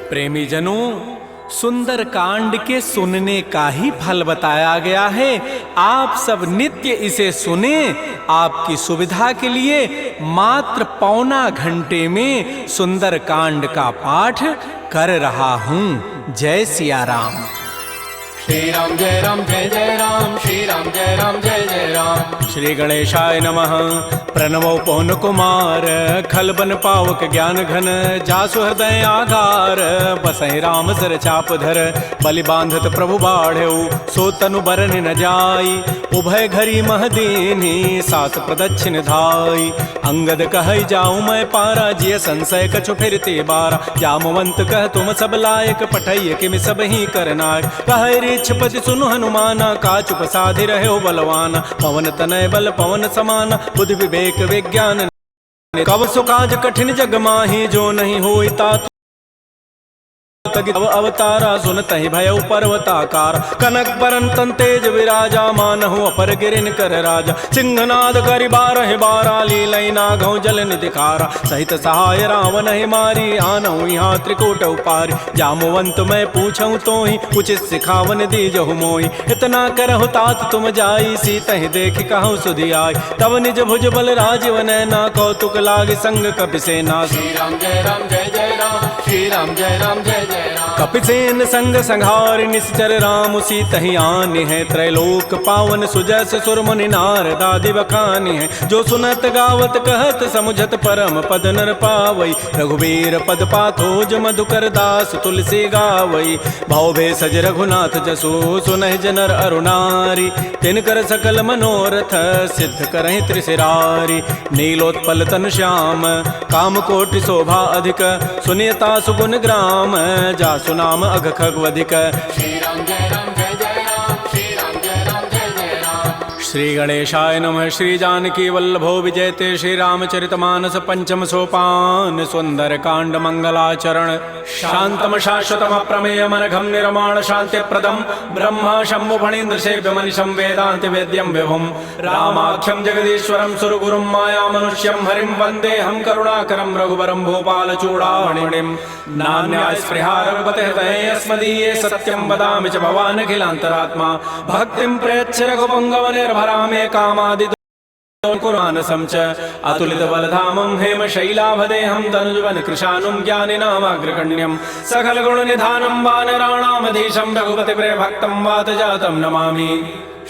प्रेमी जनों, सुंदर कांड के सुनने का ही फल बताया गया है। आप सब नित्य इसे सुने। आपकी सुविधा के लिए मात्र पौना घंटे में सुंदर कांड का पाठ कर रहा हूं। जय सिया राम। श्री राम जय राम जय जय राम, श्री राम जय राम जय जय राम। श्री गणेशाय नमः। प्रणवो पवन कुमार, खल बन पावक ज्ञान घन, जासु हृदय आधार, बसहि राम सर चाप धर, बलि बांधत प्रभु बाढ़ऊ, सो तनु बरन न जाई, उभय घरी महदीनी, सात प्रदक्षिण धाई। अंगद कहै जाऊं मैं पारा, जिय संशय कछु फिरते बारा, जामवंत कह तुम सब लायक, पठैय किम सब ही करनाय। कहै रीछपति सुनु हनुमाना, काचुप साधि रहे बलवाना, पवन तनय बल पवन समाना, बुद्धि विवेक विज्ञान कब सुकाज कठिन जग माही, जो नहीं होई तात अवतारा, सुनतहि भयउ पर्वताकार, कनक बरन तन तेज विराजा, मानहु अपर गिरिन कर राजा, सिंहनाद करि बारहि बारा, लीलई नागौ जल निधिखारा, सहित सहाय रावण ही मारी, आनहु यहाँ त्रिकूट उपारी, जामवंत मैं पूछऊं तोहि, उचित सिखावन दीजहु मोहि, इतना करहु तात तुम जाई, सीतहि देखि कहु सुधि आई, तब निज भुज बल राजीव नैना, कौतुक लागे संग कपिसेना। श्री राम जय राम जय जय राम, श्री राम जय राम जय जय राम। कपिसेन संग संहार, निश्चर राम सीतहि आनि है, त्रैलोक पावन सुजस सुर मुनि नारद आदि बखानि है, जो सुनत गावत कहत समुझत परम पद नर पावई, रघुबीर पद पाथोज मधुकर दास तुलसी गावई, भाव भेषज रघुनाथ जसु, सुनहि जनर अरुणारी, तिनकर सकल मनोरथ सिद्ध करहि त्रिशिरारी, नीलोत्पल तन श्याम काम कोटि शोभा अधिक, सुनियता सुगुण ग्राम, जासु नाम अघ खगवधिक। श्री राम जय राम जय जय राम, श्री राम जय राम जय जय राम। श्री गणेशाय नमः। श्री जानकी वल्लभो विजयते, श्री रामचरितमानस पंचम सोपान, सुंदर कांड मंगलाचरण, शांतम शाश्वतम प्रमेयम अनघम निर्माण शांति प्रदम, ब्रह्मा शंभु फणीन्द्र सेव्य मनिषं वेदांत वेद्यम विभुम, रामाख्यम जगदीश्वरम सुरगुरुम माया मनुष्यम हरिम वंदे हम करुणाकरम रघुवरम भोपाल चूड़ामणिम, नान्या स्पृहा रघुपते हृदये अस्मदीये, सत्यम वदामि च भवान् अखिलान्तरात्मा, भक्तिं प्रयच्छ रघुपुंगव निर्भरामे कामादि कुरानसं च, अतुलित बलधामं हेम शैलाभदेहं, तनुजवन कृशानुं ज्ञानिनामाग्रगण्यं, सकल गुण निधानं वानराणामधीशं, रघुपति प्रिय भक्तं वात जातं नमामि।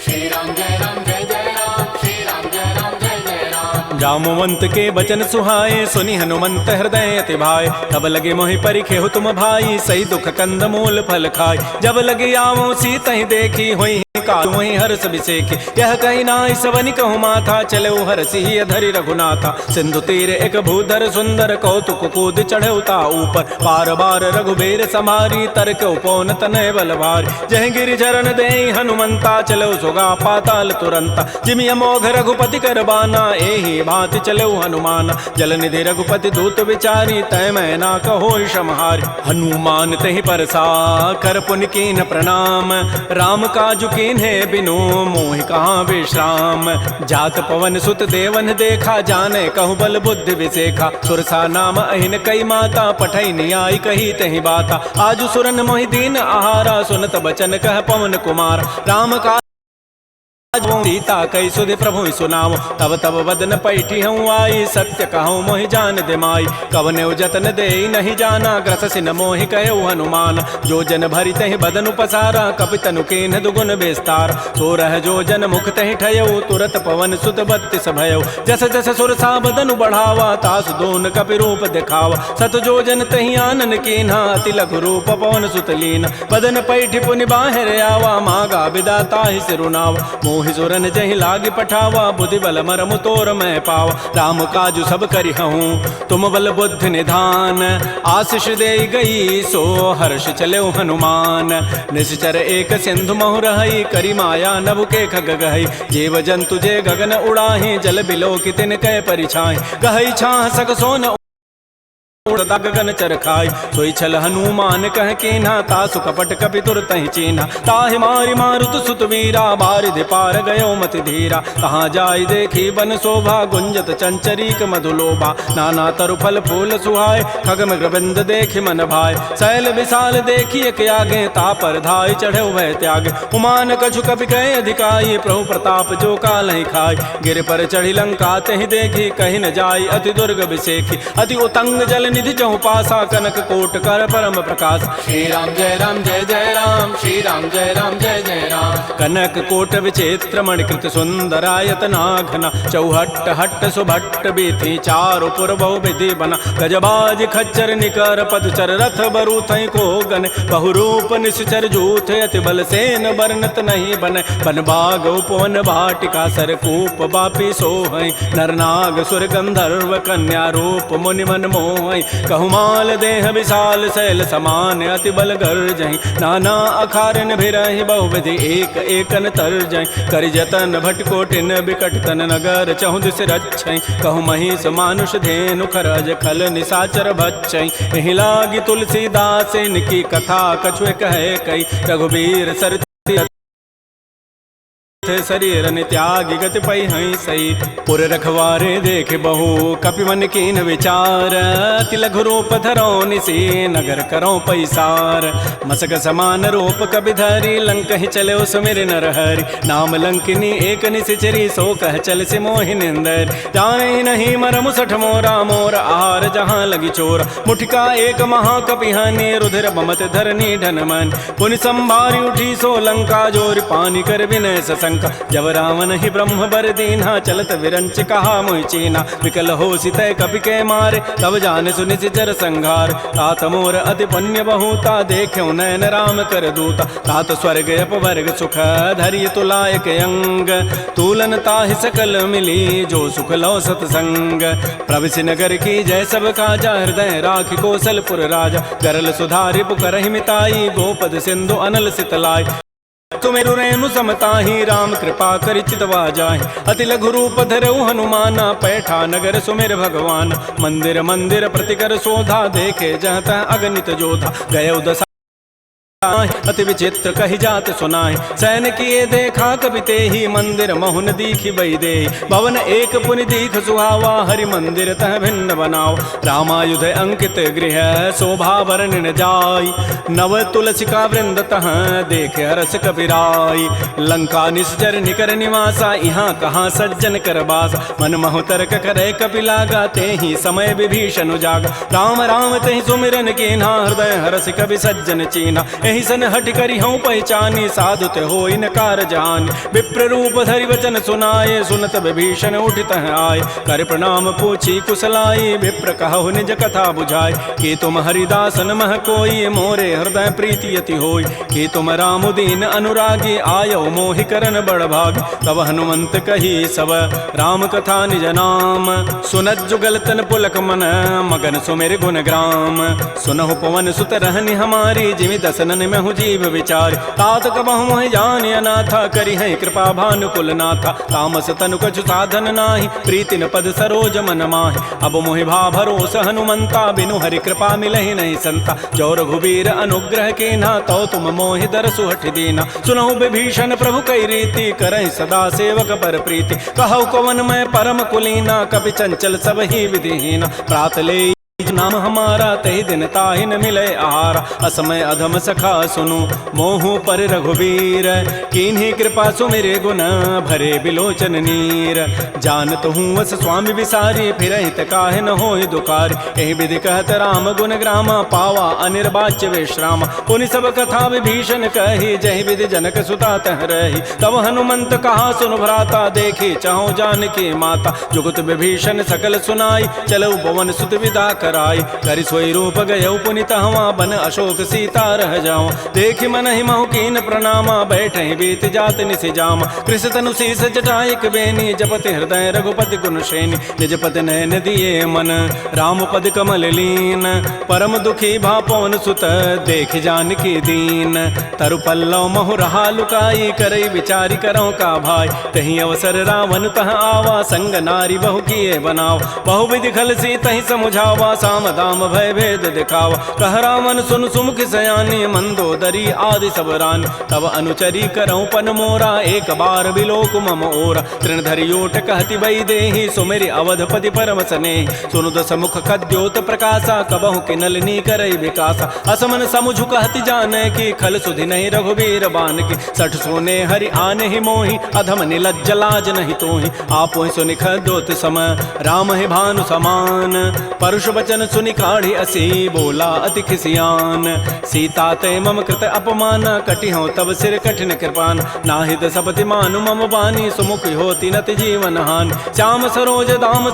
श्री राम जय राम जय जय राम, श्री राम जय राम जय जय राम। जामवंत के बचन सुहाए, सुनि हनुमंत हृदय अति भाए, तब लगे मोहि परिखेहु तुम भाई, सही दुख कंद मूल फल खाय, जब लगे आवो सीतहि देखी, होई कालू वहीं हर्ष बिसेखी, यह कही नाई सवनि कहु माथा, चले हरसि धरि रघुनाथा, सिंधु तीर एक भूधर सुंदर, कौतुक कूद चढ़ौता ऊपर, पार बार रघुबीर समारी, तरक उपौन तनय बल भारी, जह गिरि चरण देहि हनुमंता, चलो सुगा पाताल तुरंता, जिमि अमोघ रघुपति कर बाना, एहि भांति चलो हनुमान, जल निधि रघुपति दूत विचारी, तय मैं ना कहो समहारी, हनुमान तहि परसा कर पुनि कीन प्रणाम, राम काजु कीन्हे बिनु मोहि कहाँ विश्राम, जात पवन सुत देवन देखा, जाने कहु बल बुद्धि विसेखा, सुरसा नाम अहिन कई माता, पठै नियाई कही तहि बाता, आजु सुरन मोहि दीन आहारा, सुनत बचन कह पवन कुमार, राम का सीता कई सुधि प्रभु सुनाओ, तब तब बदन पैठी हूँ आई, सत्य कहूँ मोहि जान दे माई, कवने जतन दे नहीं जाना, ग्रस सिन मोहि कहो हनुमान, जो जन भरी तहि बदन उपसारा, कपि तनु कीन्ह दुगुन विस्तार, सो रह जो जन मुख तहि ठयऊ, तुरत पवन सुत बत्तिस भयऊ, जस जस सुरसा बदन बढ़ावा, तास दोन कपि रूप दिखावा, सत जो जन तहि आनन कीन्हा, अति लघु रूप पवन सुत लीना, बदन पैठी पुनि बाहिर आवा, मागा विदा ताहि सिरुनावा, मोहि सुरन जहि लागी पठावा, बुद्धि बल मरमु तोर मैं पावा, राम काजु सब करि हूँ तुम बल बुद्धि निधान, आशीष दे गई सो हर्ष चले हनुमान, निश्चर एक सिंधु महु रहई, करी माया नभ के खग गहई, जीव जंतु जे गगन उड़ाही, जल बिलो कि तिन कै परिछाई, गहई छाह सक सोन दाग गगन चर खाई। सोई छल हनुमान कह कीन्हा, तासु कपट कपि तुर तहि चीन्हा। ताहि मारि मारुत सुत वीरा, बारिधि पार गयो मति धीरा। तहाँ जाय देखी बन शोभा, गुंजत चंचरीक मधुलोभा। नाना तरु फल फूल सुहाय, खग मृगबंद देखि मन भाय। शैल विशाल देखी एक आगे, तापर धाय चढ़े भय त्यागे। उमान कछु कपि कहे अधिकाई, प्रभु प्रताप जो कालहि खाय। गिर पर चढ़ी लंका तहि देखी, कहि न जाय अति दुर्ग विसेखी। अति उतंग जल निधि जहु पासा, कनक कोट कर परम प्रकाश। श्री राम जय जय राम, श्री राम जय जय राम। कनक कोट विचित्र मणिकृत सुंदरायत नाघना। चौहट्ट हट्ट सुभट्ट बीथी, चारु पुर बहु विधि बना। गजबाज खच्चर निकर पदचर, रथ बरु थई को गन। बहुरूप निश्चर जूथ, अति बल सेन वर्णत नहीं बन। बन बाग उपवन भाटिका, सरकूप बापी सोहै। नरनाग सुर गंधर्व कन्या, रूप मुनि मन मोहै। कहुमाल देह विशाल, शैल समान अति बल गर्जहि। नाना अखारन भिरहि, बहुविधि एक एकन तरजहि। कर जतन भट कोटिन, बिकट तन नगर चहु दिस रक्षै। कहु महिष मानुष धेनु, खरज खल निशाचर भक्षै। एहि लागी तुलसीदास, इनकी कथा कछुए कहे कई। रघुबीर सरति शरीर त्यागी गति पै हई सही। पुर रखवारे देख बहु, कपि मन कीन विचार। अति लघु रूप धरो निसी, नगर करो पैसार। मसक समान रूप कपि धरी, लंक ही चले सुमिर नर हरि। नाम लंकिनी एक निशिचरी, सो कह चल से मोहि निंदर। जाने नहीं मरमु सठ मोरा, मोर आहार जहाँ लगी चोर। मुठिका एक महाकपि हनि, रुधिर बमत धरनी ढन मन। पुनि संभारी उठी सो लंका, जोर पानी कर विनय सशंका। जब रावण ही ब्रह्म बर दीन्हा, चलत विरंच कहा मोहि चीन्हा। विकल हो सितय कपि के मारे, तब जान सुनि सिचर संघार। तात मोर अति पुण्य बहुता, देख्यो नयन राम कर दूता। तात स्वर्ग अपवर्ग सुख, धैर्य तुलायक अंग। तूलन ताहि सकल मिली, जो सुख लो सतसंग। प्रविशि नगर की जय सब काजा, हृदय राखि कौशलपुर राजा। गरल सुधारि पुकरहि मिताई, गोपद सिंधु अनल सितलाई। तुमेरु रेणु समताहि, राम कृपा करि चितवा जाहि। अति लघु रूप धरऊ हनुमाना, पैठा नगर सुमिर भगवान। मंदिर मंदिर प्रतिकर शोधा, देखे जह तह अगणित जोधा। गयो दशा अति विचित्र कही जात सुनाहि। सैन किए देखा कपि तेहि, मंदिर महुन दीखि बई देहि। भवन एक पुनि दीख सुहावा, हरि मंदिर तह भिन्न बनाओ। रामायुध अंकित गृह, शोभा वर्णन जाय। नव तुलसिका वृंद तह, देखे हरस कपिराई। लंका निश्चर निकर निवासा, यहाँ कहाँ सज्जन कर बासा। मन महु तर्क करे कपि लागा, तेहि समय विभीषण जागा। राम राम तेहि सुमिरन कीन्हा, हृदय हरस कपि सज्जन चीन्हा। एहि सन हट करि हूँ पहचानी, साधु ते होई न कार जानी। विप्र रूप धरि वचन सुनाए, सुनत विभीषण उठित आए। कर प्रणाम पूछी कुशलाई, विप्र कहु निज कथा बुझाई। कि तुम हरिदासन मह कोई, मोरे हृदय प्रीति अति होई। कि तुम राम दीन अनुरागी, आयो मोहि करन बड़ भाग। तब हनुमंत कही सब, राम कथा निज नाम। सुनत जुगल तन पुलक मन, मगन सुमिर गुण ग्राम। सुनहु पवन सुत रहनि हमारी, जिमि दसनन में हूँ जीव विचार। तात कबहु मोहि जानि अनाथा, करि हैं कृपा भानुकुल नाथा। तामस तनु कछु साधन नाही, प्रीति न पद सरोज मन माहि। अब मोहि भा भरोस हनुमंता, बिनु हरि कृपा मिलहि नहीं संता। जो रघुबीर अनुग्रह कीन्हा, तो तुम मोहि दरसु हठि दीना। सुनहु विभीषण प्रभु कई रीति, करहि सदा सेवक पर प्रीति। कहु कवन मैं परम कुलीना, कपि चंचल सब ही विधिहीना। प्रात ले नाम हमारा, तहि दिन ताहि न मिले आहारा। असमय अधम सखा सुनु, मोहु पर रघुबीर। कीन्ही कृपा सुमिरे गुण, भरे बिलोचन नीर। जानत हूँ वस स्वामी विसारी, फिरहित काहे न होहि दुखारी। एहि विधि कहत राम गुण ग्रामा, पावा अनिर्वाच्य विश्राम। पुनि सब कथा विभीषण कही, जहि विधि जनक सुता तह रही। तब हनुमंत कहा सुन भ्राता, देखी चाहु जानकी माता। जुगत विभीषण सकल सुनाई, चलऊ पवन सुत विदा कराई। करि सोई रूप गयौ पुनि तहवा, बन अशोक सीता रह जावा। देखि मन ही महु कीन प्रणामा, बैठे बीत जात निसि जामा। कृष तनु शीस जटायक बेनी, जपति हृदय रघुपति गुण श्रेणी। निज पति नयन दिए मन, राम पद कमल लीन। परम दुखी भा पवन सुत, देख जानकी दीन। तरु पल्लव महु रहा लुकाई, करई विचारी करौ का भाई। तही अवसर रावण तह आवा, संग नारी बहु किए बनाओ। बहु विधि खल सी तही समुझावा, साम दाम भय भेद दिखावा। कह रावण सुन सुमुख सयानी मंदोदरी आदि सब रानी। तब अनुचरी करऊं पन मोरा एक बार बिलोक मम ओरा। तृणधरि ओट कहति बई देहि सुमेरि अवधपति परम स्नेहि। सुनु दस मुख खद्योत प्रकाशा कबहु किनलनी करई विकासा। असमन समुझु कहति जाने की खल सुधि नहीं रघुबीर बान की। सठ सोने हरि आने ही मोहि अधम निलज्ज लाज नहीं तोहि। आपो सुनि खद्योत सम राम ही भानु समान। परुष वचन सुनि काढ़ी असी बोला अति खिसियान। सीता ते मम कृत अपमान कटि हूँ तब सिर कठिन कृपान। नाहित सपति मानु मम बानी सुमुख होती नति जीवन हानि। श्याम सरोज दाम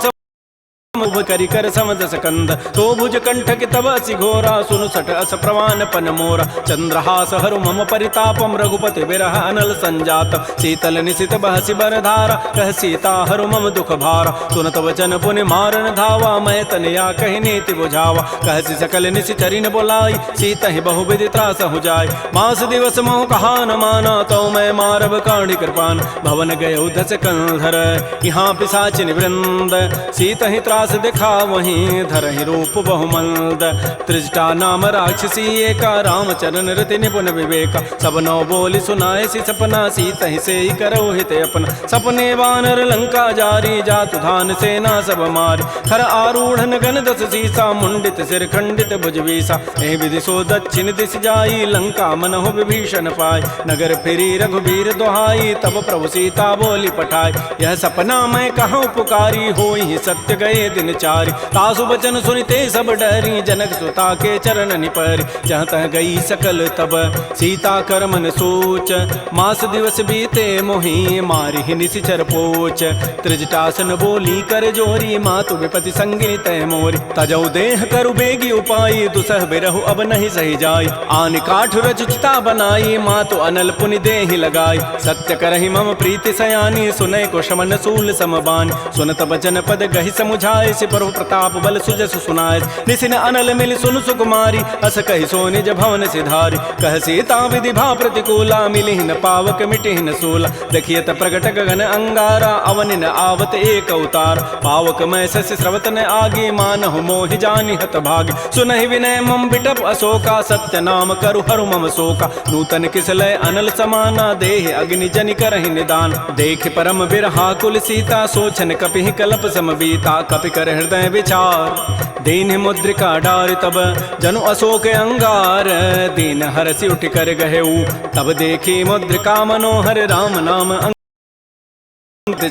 उभ करि कर समदस कंद तो भुज कंठ के तब असि घोरा। सुनु सठ अस प्रवान पन मोरा। चंद्रहास हरु मम परितापम रघुपति विरह अनल संजात। शीतल निशित बहसि बरधारा कह सीता हरु मम दुख भारा। सुनत वचन पुनि मारन धावा मैं तनया कहि नीति बुझावा। कहसि सकल निशिचरिन बोलाई सीता ही बहु विधि त्रास हो जाय। मास दिवस मोह कहा न माना तो मैं मारब काढ़ी कृपान। भवन गयो दस कंधर यहाँ पिशाचिन वृंद। सीता ही त्रास दिखा वहीं धरहि रूप बहुमंद। त्रिजटा नाम राक्षसी एका रामचरण रति निपुण विवेका। सब नौ बोली सुनाए सी सपना सीता ही से ही करो हित अपना। सपने वानर लंका जारी जातु धान सेना सब मारी। खर आरूढ़ गण दस सीसा मुंडित सिर खंडित भुजवीसा। एहि विधि सो दक्षिण दिश जाई लंका मनहु विभीषण पाई। नगर फिरी रघुबीर दोहाई तब प्रभु सीता बोली पठाई। यह सपना मैं कहूँ पुकारी होई सत्य गए दिन चारि। तासु बचन सुनिते सब डरी जनक सुता के चरण निपरि। जहाँ तह गई सकल तब सीता कर मन सोच। मास दिवस बीते मोहि मारि निशिचर पोच। त्रिजटासन बोली कर जोरी मातु विपति संगिनी तय मोरी। तजौ देह करु बेगी उपाई दुसह बिरहु अब नहीं सही जाई। आन काठ रचिता बनाई मातु अनल पुनि देहि लगाई। सत्य करहि मम प्रीति सयानी सुनय को शमन सूल समबान। सुनत बचन पद गहि समुझाए प्रभु प्रताप बल सुजस सुनाय। निसिन अनल मिल सुन सुकुमारी अस कहि सो निज भवन सिधारी। कह सीता विधि भा प्रतिकूला मिलिहि न पावक मिटिहि न सूला। देखियत प्रगट गगन अंगारा अवनि न आवत एक अवतार। पावक मैं शशि स्रवत न आगे मानहु मोहि जानि हत भागी। सुनहि विनय मम बिटप अशोका सत्य नाम करु हरु मम शोका। नूतन किसलय अनल समाना देहि अग्नि जनि करहि निदान। देख परम बिरहा कुल सीता सोचन कपिहि कलप सम बीता। कपि कर हृदय विचार दीन मुद्रिका डार तब जनु अशोक अंगार। दीन हरसि उठ कर गहेऊ तब देखी मुद्रिका मनोहर राम नाम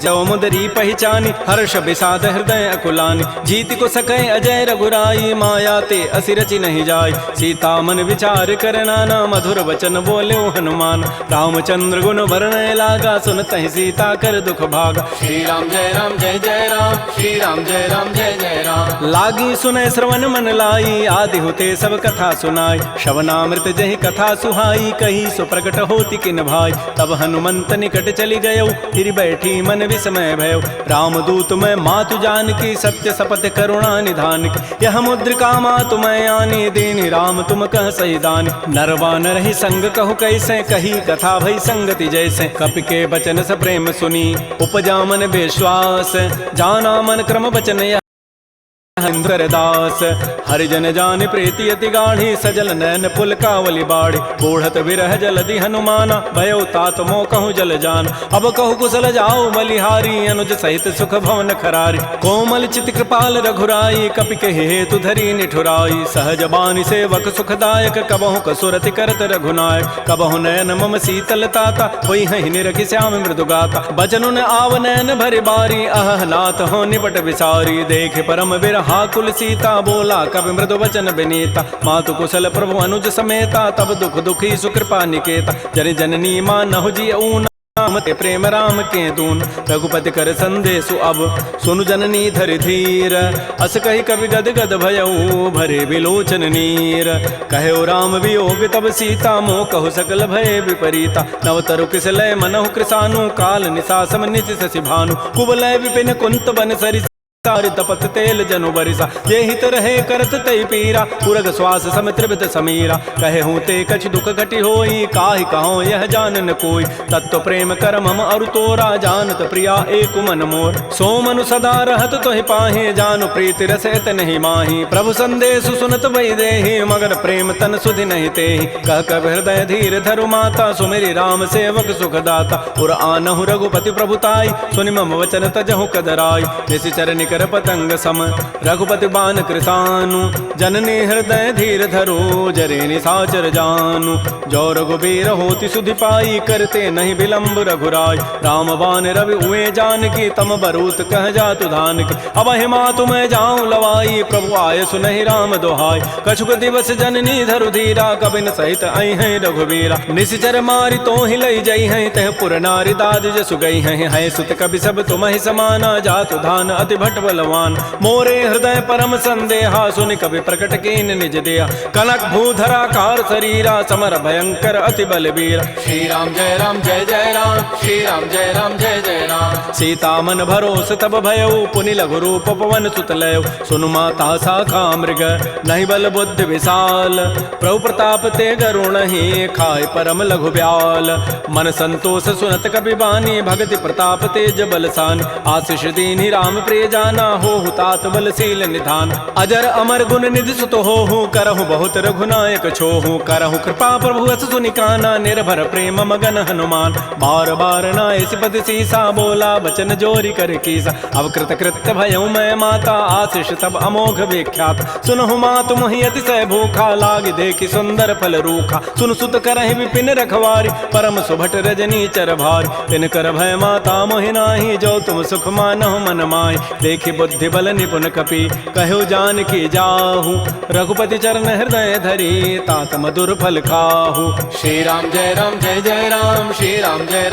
जौ मुदरी पहचानी। हर्ष विषाद हृदय अकुलानी। जीत को सकै अजय रघुराई माया ते असिरचि नहीं जाय। सीता मन विचार कर नाना मधुर वचन बोले हनुमान। रामचंद्र गुण वर्णय लागा सुनतहि सीता कर दुख भागा। श्री राम जय राम जय जय राम। श्री राम जय राम जय जय राम। लागी सुनय श्रवण मन लाई आदि होते सब कथा सुनाई। श्रवणामृत जहि कथा सुहाई कही सो प्रकट होती किन भाई। तब हनुमंत निकट चली गयो फिर बैठी मन विस्मय भयो। रामदूत मैं मातु जान की सत्य सपथ करुणा निधान की। यह मुद्रिका मातु मैं आनी दीनी राम तुम कह सही दानी। नरवान रही संग कहु कैसे कही कथा भई संगति जैसे। कपि के बचन स प्रेम सुनी उपजा मन विश्वास। जाना मन क्रम बचन दास। हरिजन जान प्रीति अति गाढ़ी सजल नैन पुल कावली बाढ़ी। बूढ़त विरह जलधि हनुमाना भयो तात मो कहूँ जल जान। अब कहु कुशल जाओ बलिहारी अनुज सहित सुख भवन खरारी। कोमल चित कृपाल रघुराई कपि के हेतु धरी निठुराई। सहज बानी सेवक सुखदायक कबहु कसुरति करत रघुनायक। कबहु नयन मम शीतल ताता होई हहि निरखि श्याम मृदु गाता। बचनु न आव नैन भरि बारी अह नाथ हो निपट विसारी। देख परम विरहा कुल सीता बोला कवि मृदु वचन विनीता। मातु कुशल प्रभु अनुज समेता तब दुख दुखी सुकृपा निकेता। जन जननी मानहु जी ऊना मते प्रेम राम के दून। रघुपति कर संदेशु अब सुनु जननी धरि धीर। अस कहि कवि गद गद भयऊ भरे विलोचन नीर। कहो राम वियोग तब सीता मोह कहु सकल भय विपरीता। नव तरु किसलय मनहु कृसानु काल निशा सम निशि शशि भानु। कुवलय विपिन कुंत बन सरि तपत तेल जनु बरिसा ये हित रहे करत तई पीरा पुरग श्वास सम त्रिवित समीरा कहे हूँ ते कछ दुख घटी होई काहि कहो यह जानन कोई तत्व प्रेम कर मम अरु तोरा जानत प्रिया एक मन मोर सो मनु सदा रहत तोहि पाहे जानु प्रीति रसत नहीं माही प्रभु संदेश सुनत वै देहि मगर प्रेम तन सुधि नहीं तेहि कह कब हृदय धीर धरु माता सुमेरी राम सेवक सुख दाता पुर आनहु रघुपति प्रभुताई सुनि मम वचन तजहु कदराई निशिचर निकर पतंग सम रघुपति बान कृसानु जननी हृदय धीर धरो जरे निसाचर जानु जो रघुबीर होति सुधि पाई करते नहीं विलंब रघुराय राम बान रवि उए जानकी तम बरूत कह जातु धान की अब हिमा तुम्हें जाऊं लवाई प्रभु आय सुनहि राम दोहाई कछुक दिवस जननी धरु धीरा कबिन सहित आई हैं रघुबीरा निशिचर मारी तो ही लई जई हैं तह पुर नारी दाद जसु गई हैं सुत कवि सब तुम ही समाना जातु धान अति भट बलवान मोरे हृदय परम संदेहा सुनि कवि प्रकट कीन निज देहा कनक भूधरा कार शरीरा समर भयंकर अति बलबीर श्री राम जय राम श्री राम जय जय राम सीता मन भरोस तब भयउ पुनि लघु रूप पवन सुत लय सुनु माता शाखा मृग नहीं बल बुद्धि विशाल प्रभु प्रताप ते गरुण ही खाय परम लघु ब्याल मन संतोष सुनत कवि बानी भगति प्रताप तेज बलसान आशीष दीनी राम प्रिय जाना हो तात बलशील निधान अजर अमर गुण निधि सुत हो करहु बहुत रघुनायक छोहु करहु कृपा प्रभु अस सुनि काना निर्भर प्रेम मगन हनुमान बार बार नाय सिपति सीसा बोला बचन जोरी कर कीसा अब कृत कृत्य भयउ मैं माता आशीष सब अमोघ विख्यात सुनहु मातु मोहि अतिशय भूखा लाग देखि सुंदर फल रूखा सुन सुत करहि विपिन रखवारी परम सुभट रजनी चर भारी तिन कर भय माता मोहि नाही जो तुम सुख मानहु मन माहि देखि बुद्धि बल निपुण कपि कहो जान की जाहू रघुपति चरण हृदय धरी तात मधुर फल खाहू श्री राम जय जय राम श्री राम जय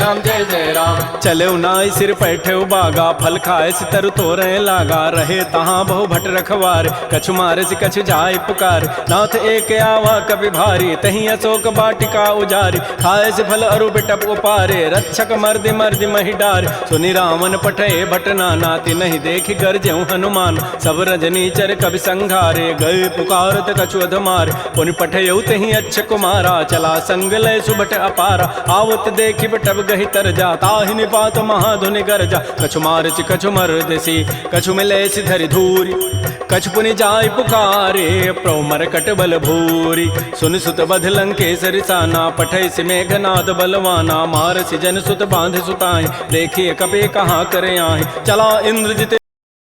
राम चले नाई सिर पैठे बागा फल खाए सितर तोरे लागा रहे तहाँ बहु भट रखवार कछु मारे से कछु जाय पुकार नाथ एक आवा कवि भारी तही अशोक बाटिका उजारी खाए से फल अरु बिटप उपारे रक्षक मर्दि मर्दि मही डार सुनि रावण पठे भट नाती नहीं देखि गरजेउ हनुमान सब रजनी चर कवि संघारे गए पुकारत कछुअध मार पुनि पठयउ तही अच्छ कुमारा चला संग लय सुबट अपारा आवत देखि बटब गहि तर जा ताहि निपात महाधुनि गरजा कछु मारचि कछु मर्दसी कछु मिले धरि धूरी कछु पुनि जाय पुकारे प्रौमर कट बल भूरी सुन सुत बध लंकेसरि साना पठय सि मेघनाद बलवाना मारसि जन सुत बांध सुताई देखिए कपि कहाँ करे आहि चला इंद्रजित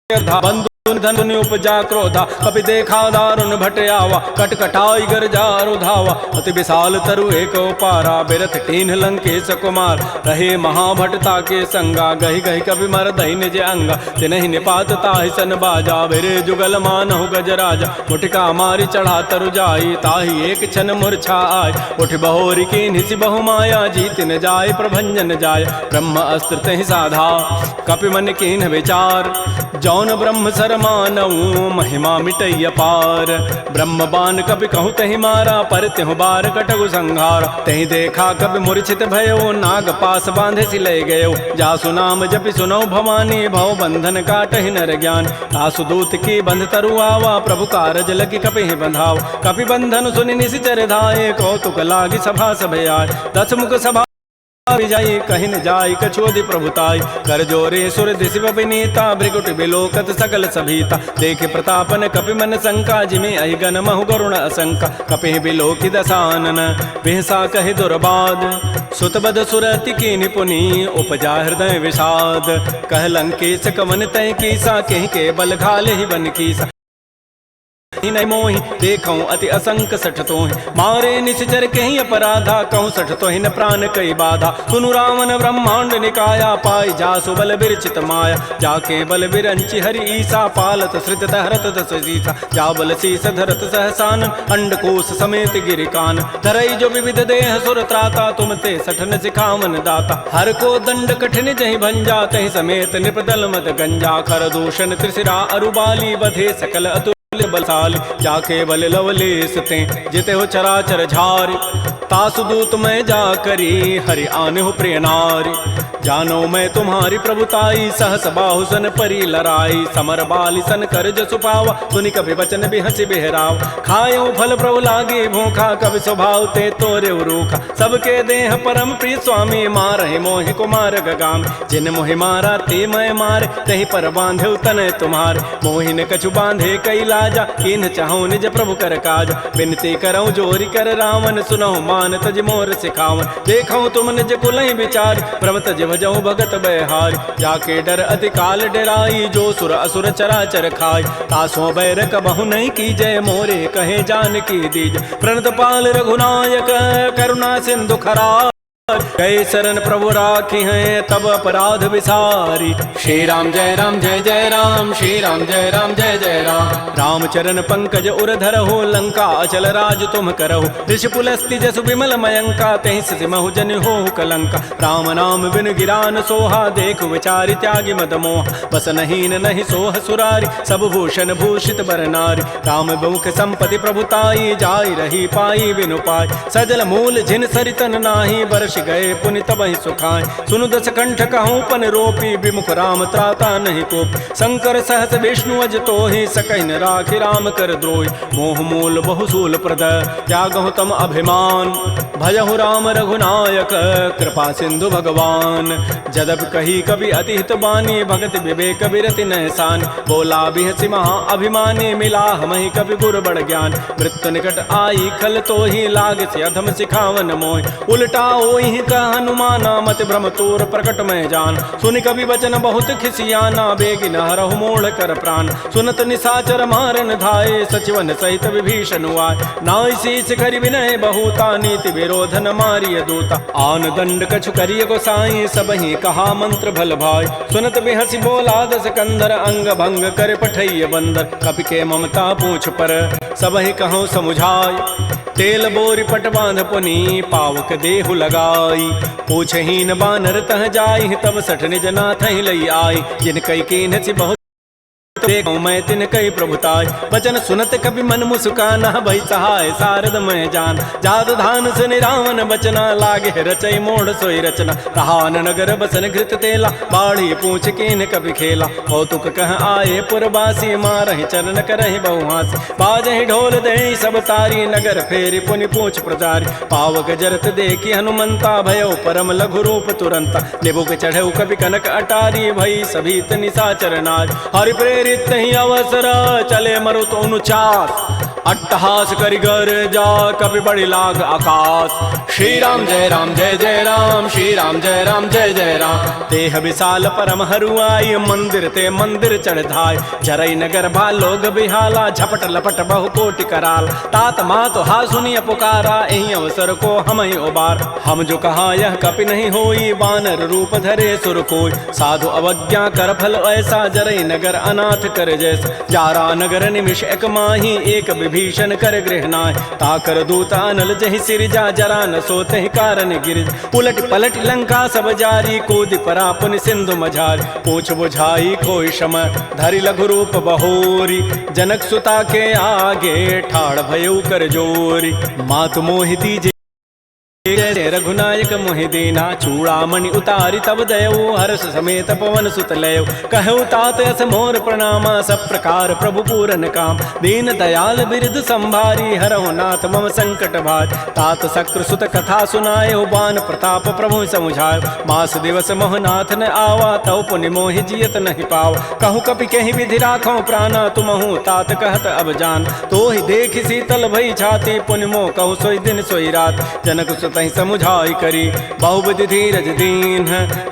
बंधु धन उपजा क्रोधा कपि देखा दारुण भट आवा कटकटाई गरजा रुधावा अति विशाल तरु एक पारा बिरथ कीन लंकेश कुमार रहे महाभटता के संगा गहि गहि कवि मर दही निज अंगा तिनहि निपात ताहि सन बाजा बिरे जुगल मानहु गजराजा मुठिका मारी चढ़ा तरु जाई ताहि एक क्षण मूर्छा आय उठ बहोरी की निसि बहु माया जीत न जाय प्रभंजन जाय ब्रह्म अस्त्र तहि साधा कपि मन कीन विचार जौन ब्रह्म सर मानऊ महिमा मिटैय पार ब्रह्म बान कपि कहु तहि मारा पर त्यहु बार कटगु संहार तहि देखा कपि मूर्छित भयो नाग पास बांधे सि लय गयो जासु नाम जपि सुनौ भवानी भव बंधन काटहि नर ज्ञान तासु दूत की बंध तरु आवा प्रभु कारज लगी कपि बंधाव कपि बंधन सुनि निशिचर धाये कौतुक लागी सभा सब आय दस मुख सभा विजयी कहिन जाय कछोदि प्रभुताई कर जोरे सुर दिशिव विनीता भृगुट बिलोकत सकल सभीता देखे प्रतापन कपि मन शंका जिमे अहि गण महु गरुण असंका कपि बिलोकि दसानन बिहसा कहि दुर्बाद सुतबद सुरति की निपुनी उपजा हृदय विषाद कह लंकेश कवन तय कीसा कहि के बल घाले ही बन कीसा नहीं मोहि देखऊं अति असंक सठ तोहि मारे निश्चर कहीं अपराधा कहूँ सठ तोहि न प्राण कई बाधा सुनु रावण ब्रह्मांड निकाया पाई जासु बल बिरचित माया जाके बल बिरंचि हरि ईसा पालत श्रित हरत दस सीसा जा बल शीस धरत सहसान अंडकोश समेत गिरिकान धरई जो विविध देह सुर त्राता तुम ते सठन सिखावन दाता हर को दंड कठिन जहि भंजा तहि समेत निपदल मत गंजा कर दूषण त्रिशिरा अरुबाली बधे सकल अतु बलशाली जाके बल लवलेस ते जिते हो चराचर झारी तासु दूत में जा करी हरि आने हो प्रिय नारी जानो मैं तुम्हारी प्रभुताई, सहस बाहु सन परी लड़ाई, समर बाली सन कर जसु पावा, सुनि कभी वचन भी हंसी बिहराव। खायो फल प्रभु लागे भूखा, कभी स्वभाव ते तोरे रूखा, सबके देह परम प्रिय स्वामी, मारहि मोहि कुमार गगाम। जिन मोहि मारा ते मैं मारे, तही पर बांधे तनय तुम्हारे, मोहि न कछु बांधे कई लाजा, किन चाहूं निज प्रभु कर काज। बिनती करऊं जोरी कर रावण, सुनहु मान तज मोर सिखावन। देखऊं तुम निज कुलहि विचार, भ्रम तज भजऊं भगत बयहारी। जाके डर अति काल डराई, जो सुर असुर चराचर खाई। तासों बैर कबहु नहीं कीजय, मोरे कहे जानकी दीज। प्रणत पाल रघुनायक, करुणा सिंधु खरा, गए शरण प्रभु राखी हैं, तब अपराध विसारी। श्री राम जय जय राम, श्री राम जय जय राम। रामचरण पंकज उर धरहु, लंका अचल राज तुम करहु। ऋषि पुलस्ति जसु विमल मयंका, तहि सिमहु जन होहु कलंका। राम नाम बिन गिरान सोहा, देख विचारि त्यागी मद मोह। बस नहीं नहीं सोह सुरारी, सब भूषण भूषित बर नारी। राम मुख संपति प्रभुताई, जाय रही पाई बिनु पाई। सजल मूल जिन सरितन नाही, वर्ष गए पुनि तबहि सुखाए। सुनु दस कंठ कहूँ पन रोपी, विमुख राम त्राता नहीं कोप। शंकर सहस विष्णु अज तोहि, सकहि न राखि राम कर द्रोहि। मोह मूल बहुसूल प्रद, त्यागहु तम अभिमान। भजहु राम रघुनायक, कृपा सिंधु भगवान। जदप कही कवि अति हित बानी, भगत विवेक बिरति नहसान। बोला बिहसि महा अभिमानी, मिला हमहि कवि गुर बड़ ज्ञान। मृत्यु निकट आई खल तोहि, लाग से अधम सिखावन मोहि। उल्टा ओहि का हनुमाना, मत भ्रम तोर प्रकट में जान। सुनि कवि वचन बहुत खिसियाना, बेगी न हरहु मोड़ कर प्राण। सुनत निशाचर मारन धाये, सचिवन सहित विभीषण आए। नाय शीस करि विनय बहुता, नीति विरोधन मारिय दूता। आन दंड कछु करिय गोसाई, सबहि कहा मंत्र भल भाई। सुनत बिहसि बोला दस कंधर, अंग भंग कर पठैय बंदर। कपि के ममता पूछ पर, सबहि कहूँ समुझाय। तेल बोरी पट बांध पुनि, पावक देहु लगाई। पूछहीन बानर तह जाई, तब सठ निज नाथ लई आई। जिन कई कीन सी बहुत देखूं मैं तिन कई प्रभुताय। वचन सुनत कभी मन मुस्काना, भई सहाय सारद मैं जान। जात धान सुनि रावण बचना, लागे रचई मोड़ सोई रचना। रहान नगर बसन घृत तेला, बाढ़ी पूछ कीन कभी खेला। कौतुक कह आए पुरबासी, मारहि चरण करहि बहुहासी। बाजहि ढोल देहि सब तारी, नगर फेरी पुनि पूछ प्रचारी। पावक जरत देखी हनुमंता, भयो परम लघु रूप तुरंता। निबुक चढ़ऊ कभी कनक अटारी, भई सभीत निशाचर नारी। हरि प्रेरित ही अवसर, चले मरुत अनुचास। अट्टहास करि गर जा, कभी बड़ी लाग आकाश। श्री राम जय जय राम, श्री राम जय जय राम। तेह विशाल परम हरुआई, मंदिर ते मंदिर चढ़ धाय। जरई नगर भा लोग बिहाला, झपट लपट बहु कोटि कराल। तात मात हा सुनिय पुकारा, एहि अवसर को हम ही उबार। हम जो कहा यह कपि नहीं होई, बानर रूप धरे सुर कोई। साधु अवज्ञा कर फल ऐसा, जरई नगर अनाथ कर जैसा। जारा नगर निमिष एक माही, एक विभीषण कर गृहनाय। ताकर दूता अनल जहि सिरजा, जरा न सोते ही कारण गिरिज। उलट पलट लंका सब जारी, कूदि परा पुनि सिंधु मझारी। पूछ बुझाई कोई शम, धरि लघु रूप बहोरी। जनक सुता के आगे, ठाड़ भयउ कर जोरी। मातु मोहि दीजे जय रघुनायक मोहि दीना। चूड़ामणि उतारी तब दयऊ, हर्ष समेत पवन सुत लयऊ। कहऊ तात अस मोर प्रणामा, सब प्रकार प्रभु पूरन काम। दीन दयाल बिरद संभारी, हरहु नाथ मम संकट भारी। तात शक्र सुत कथा सुनायो, बान प्रताप प्रभु समुझायो। मास दिवस मोहनाथ न आवा, तव पुनि मोहि जियत नहीं पावा। कहूँ कपि कहीं विधि राखो प्राणा, तुमहु तात कहत अब जान। तो ही देख शीतल भई छाती, पुनि मोह कहु सोई दिन सोई रात। जनक सुत तहि समुझाई करी, बहुबुद्धि धीरज दीन।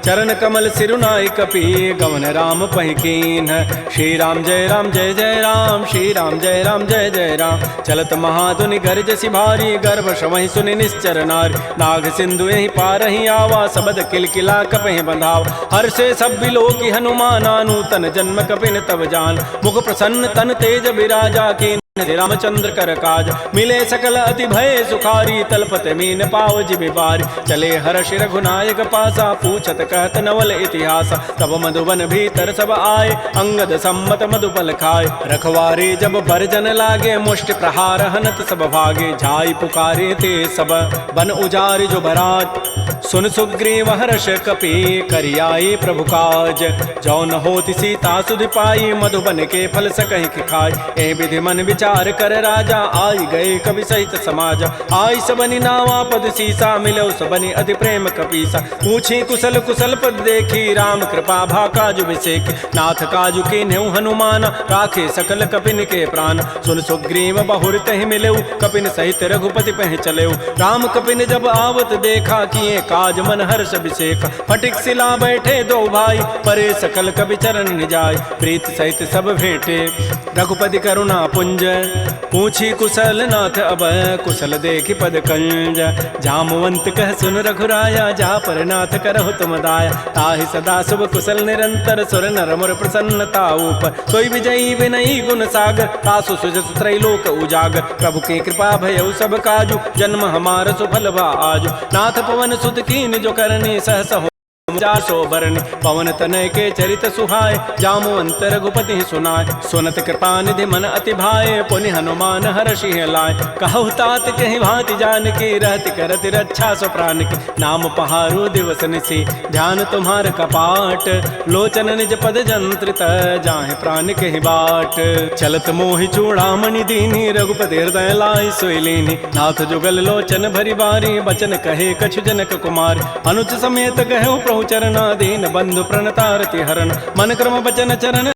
चरण कमल सिरुनाई कपि, गवन राम पहिकीन। श्री राम जय जय राम, श्री राम जय जय राम। चलत महाधुनि गर्जसि भारी, गर्भ श्रवहि सुनि निश्चर नारी। नाग सिंधु यहि पारहि आवा, सबद किलकिला कपहि बंधाव। हर्षे सब बिलोकी हनुमाना, नूतन जन्म कपिन तब जान। मुख प्रसन्न तन तेज विराजा, की रामचंद्र कर काज। मिले सकल अति भय सुखारी, तलपत मीन पाव जिमि बारी। चले हर्षि रघुनायक पासा, पूछत कहत नवल इतिहास। तब मधुबन भीतर सब आए, अंगद सम्मत मधुपल खाए। रखवारे जब बरजन लागे, मुष्टि प्रहार हनत सब भागे। झाई पुकारे ते सब, बन उजारि जो भराट। सुन सुग्रीव हर्ष कपि करियाई प्रभु काज। जौन होति सीता सुधि पाई मधुबन के फल सकहि कि खाय। ए विधि मन विचार कर राजा आई गए कवि सहित समाज। आई सबनि नावा पद सीसा मिलो सबनि अति प्रेम कपीसा। पूछी कुशल कुशल पद देखी राम कृपा भा काजु विसेख। नाथ काजु के नेउ हनुमान राखे सकल कपिन के प्राण। सुन सुग्रीव बहुर तहि मिलेउ कपिन सहित रघुपति पह चलेउ। राम कपिन जब आवत देखा किए काज मन हर्ष अभिषेक। फटिक सिला बैठे दो भाई परे सकल कवि चरण निजाय। प्रीत सहित सब भेंटे रघुपति करुणा पुंज। पूछी कुशल नाथ अब कुशल देखी पद कंज। जामवंत कह सुन रघुराया जा पर नाथ करहु तुम दाया। ताहि सदा शुभ कुशल निरंतर सुर नर मुर प्रसन्नता ऊपर। सोई विजयी विनयी गुण सागर तासु सुजसु त्रैलोक उजागर। प्रभु की कृपा भयउ सब काजु जन्म हमार सुफल भा आजु। नाथ पवन सुत कीन जो करनी सहस हो 400 बरन। पवन तनय के चरित सुहाय जामवंत रघुपति सुनाय। सुनत कृपा निधि मन अति भाए पुनि हनुमान हर्षि लाय। कहु तात कहि भांति जानकी रहति करति रक्षा सो प्राण की। नाम पहारो दिवस निशि ध्यान तुम्हार कपाट। लोचन निज पद जंत्रित जाहि प्राण कहि बाट। चलत मोहि चूड़ामणि दीनी रघुपति हृदय लाय सोई लीनी। नाथ जुगल लोचन भरि बारी बचन कहे कछु जनक कुमार। अनुज समेत कहु प्रभु चरणाधीन बंधु प्रणतारति हरण। मन क्रम बचन चरण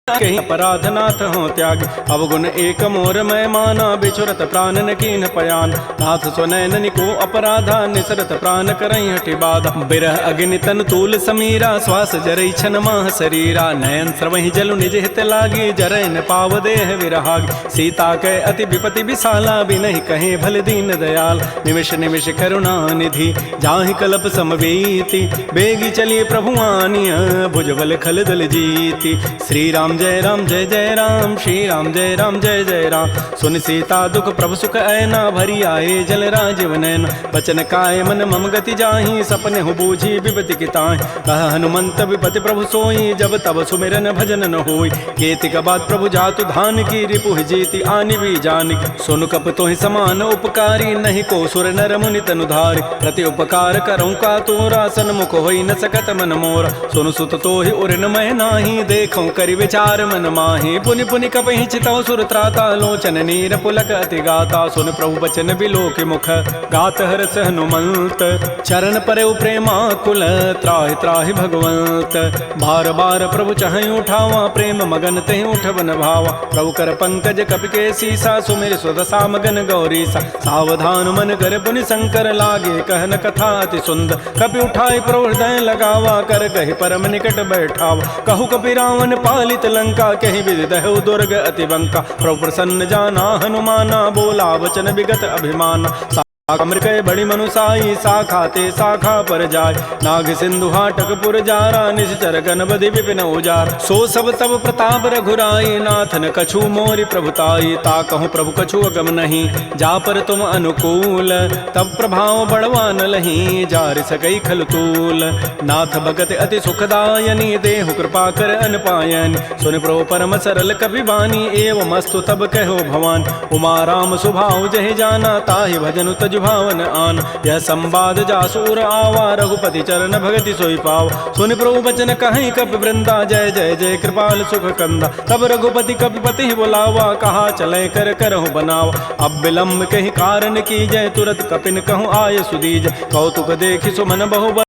कहीं अपराध नाथ हो त्याग। अवगुण एक मोर मैं माना बिछुरत प्राण न कीन पयान। नाथ सुनैन को अपराधा निसरत प्राण करई हटि बाधा। बिरह अग्नि तन तूल समीरा श्वास जरई छन माह शरीरा। नयन स्रवहि जलु निज हित लागी जरय न पाव देह विरहाग। सीता के अति विपति विशाला बिनहि कहे भल दीन दयाल। निमिष निमिष करुणा निधि जाहि कल्प समवेति। बेगी चलिए प्रभु आनिय भुजबल खल दल जीति। श्री राम जय राम जय जय राम श्री राम जय राम जय जय राम। सुन सीता दुख प्रभु सुख ऐना भरी आए जल राजीव नैन। बचन काय मन मम गति जाहि सपने हो बूझी विपति की ताहि। कह हनुमंत विपति प्रभु सोई जब तब सुमिरन भजन न होई। केतिक बाद प्रभु जातु धान की रिपु जीति आनि भी जानिक। सुन कप तोहि समान उपकारी नहीं को सुर नर मुनि तनुधारि। प्रति उपकार करऊँ का तोरा सन्मुख होई न सकत मन मोरा। सुन सुत तोहि उरन मैं नाही देखऊँ करि विचार मन माहि। पुनि पुनि कपहि चितौ सुर त्राता लोचन नीर पुलक अति गाता। सुन प्रभु बचन बिलोक मुख गात हरस हनुमंत। चरण परउ प्रेमा कुल त्राहि त्राहि भगवंत। बार बार प्रभु चहई उठावा प्रेम मगन तेहि उठवन भावा। प्रभु कर पंकज कपि के सीसा सुमिर सुदशा मगन गौरीसा। सावधान मन कर पुनि शंकर लागे कहन कथा अति सुंदर। कपि उठाई प्रभु हृदय लगावा कर कहि परम निकट बैठावा। कहु कपि रावण पालित लंका कहि विदहु दुर्ग अति बंका। प्रभु प्रसन्न जाना हनुमाना बोला वचन विगत अभिमाना। अमृकय बड़ी मनुसाई शाखा ते शाखा पर जाय। नाग सिंधु हाटक पुर जारा निश्चर गन बधि विपिन उजार। सो सब तब प्रताप रघुराई नाथन कछु मोरि प्रभुताई। ता कहूँ प्रभु कछु अगम नहीं जा पर तुम अनुकूल। तब प्रभाव बड़वान लही जार सकई खल तूल। नाथ भगत अति सुखदायनी देहु कृपा कर अनपायन। सुन प्रभु परम सरल कवि वाणी एवं अस्तु तब कहो भवान। उमा राम सुभाव जहि जाना ताहि भजनु तजु भावन आन। यह संवाद जासूर आवा रघुपति चरण भगति सोई पाव। सुन प्रभु बचन कहीं कपि वृंदा जय जय जय कृपाल सुख कंदा। तब रघुपति कपिपति बुलावा कहा चले कर करहु बनावा। अब विलम्ब कहीं कारण की जय तुरत कपिन कहूँ आय सुदीज। कौतुक देखि सुमन बहु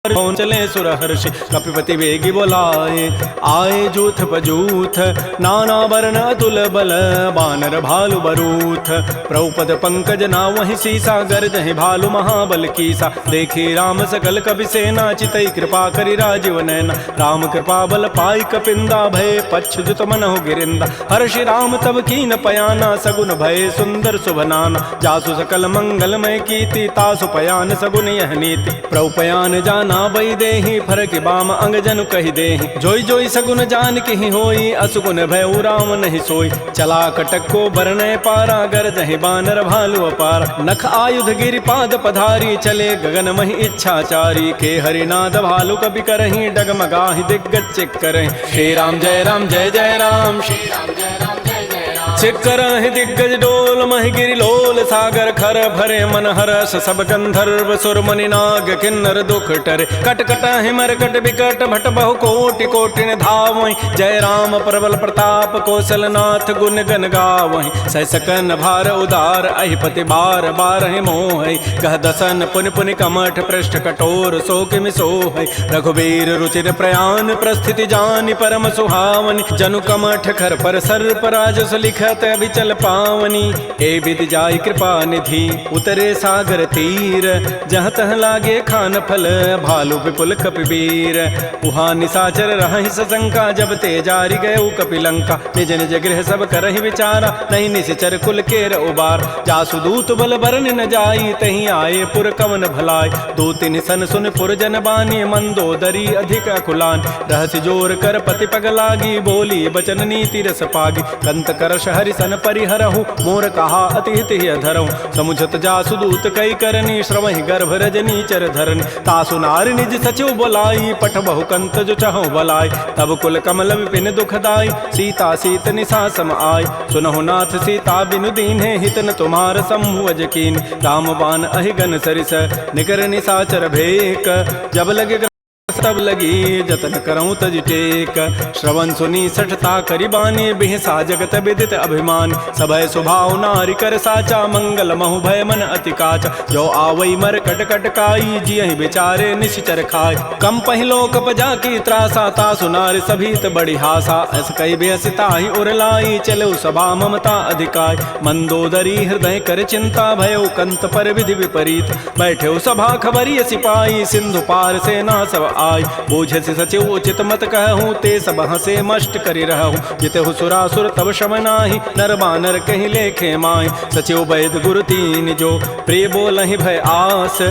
चले सुर हर्षि कपिपति वेगी बोलाए। आए जूथ पजूथ नाना वर्ण अतुल बल बानर भालु बरूथ। प्रभुपद पंकज ना वही सीसा गर्जहि भालु महाबल कीसा। देखी राम सकल कपि सेना चितई कृपा करि राजीव नैना। राम कृपा बल पाई कपिंदा भय पच्छुत मनहु गिरिंदा। हर्षि राम तब कीन पयाना सगुन भय सुंदर शुभनाना। जासु सकल मंगलमय कीति तासु पयान सगुन यह नीति। प्रभु पयान जाना बई देहि फरक बाम अंग जनु कहि देहि। जोई जोई सगुन जान की होई असुगुन भय राम नहीं सोई। चला कटक को बरनय पारा गरजहि बानर भालु अपार। नख आयुध गिरिपाद पधारी चले गगन महि इच्छाचारी। के हरिनाद भालु कपि करहि डगमगाहि दिग्गज चिक करहि। श्री राम जय जय राम श्री राम जय राम जय जय राम। करहि दिग्गज डोल महि गिरि लोल सागर खर भरे मन हरस सब गंधर्व सुर मुनि नाग किन्नर दुख टरे कट कटहि मरकट बिकट भट बहु कोटि कोटिन धावहि जय राम प्रबल प्रताप कौशलनाथ गुण गन गावहि सह सकन भार उदार अहिपति बार बारहि मोहि कह दसन पुनि पुनि कमठ पृष्ठ कठोर शोक मिसोहि रघुबीर रुचिर प्रयाण प्रस्थिति जानि परम सुहावनि जनु कमठ खर पर सर्प राजस लिखत अभिचल पावनी ए विद जाय कृपा निधि उतरे सागर तीर जहाँ तह लागे खान फल भालु विपुल कपिवीर उहाँ निशाचर रहहि सशंका जब ते जारि गए कपिलंका निज निज गृह सब करहि विचारा नहीं निश्चर कुल केर उबार जासु दूत बल बरन न जाई तहीं आए पुर कवन भलाय दो तिन सन सुन पुर जन बानी मंदोदरी अधिक अकुलान रहसि जोर कर पति पग लागी बोली बचन नीति रस पागी कंत करश हरिसन परिहरहु मोर कहा अति हित धरहु समुझत जासु दूत कई करनी श्रवहि गर्भ रजनी चर धरनी तासु नार निज सचिव बोलाई पठ बहु कंत जो चहु बलाई तब कुल कमल विपिन दुखदाई सीता सीत निशा सम आय सुनहु नाथ सीता बिनु दीन्हे हित न तुम्हार समूह अजकीन राम बाण अहिगन सरिस निकर निशाचर भेक जब लगे तब लगी जतन करऊं तज टेक श्रवण सुनी सठता करिबानी बिहसा जगत विदित अभिमान सभय स्वभाव नारि कर साचा मंगल महु भय मन अति काचा जो आवई मर कट कट काई जियहि बिचारे निश्चर खाय कम पहिलो कप जाकी त्रासा तासु नारि सभीत बड़ी हासा अस कई बेसिता ही उरलाई चलो सभा ममता अधिकाय मंदोदरी हृदय कर चिंता भयो कंत पर विधि विपरीत बैठे सभा खबरी सिपाही सिंधु पार सेना सब आय बूझ से सचिव उचित मत कहूँ ते सब हसे मष्ट करि रहूँ जितहु सुरासुर तब शम नाही नर बानर कहीं लेखे माय सचिव वैद गुरु तीन जो प्रिय बोलहि भय आस